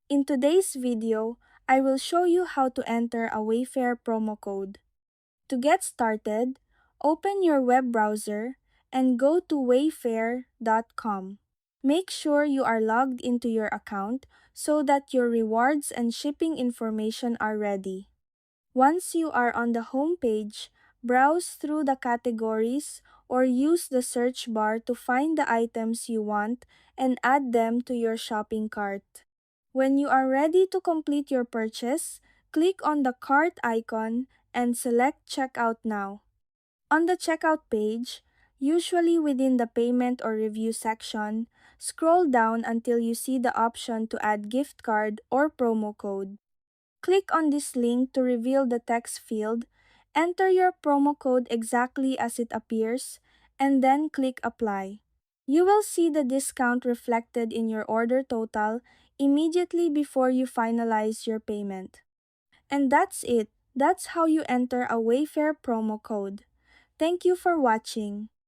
In today's video, I will show you how to enter a Wayfair promo code. To get started, open your web browser and go to wayfair.com. Make sure you are logged into your account so that your rewards and shipping information are ready. Once you are on the home page, browse through the categories or use the search bar to find the items you want and add them to your shopping cart. When you are ready to complete your purchase, click on the cart icon and select Checkout Now. On the checkout page, usually within the payment or review section, scroll down until you see the option to add gift card or promo code. Click on this link to reveal the text field, enter your promo code exactly as it appears, and then click Apply. You will see the discount reflected in your order total immediately before you finalize your payment. And that's it. That's how you enter a Wayfair promo code. Thank you for watching.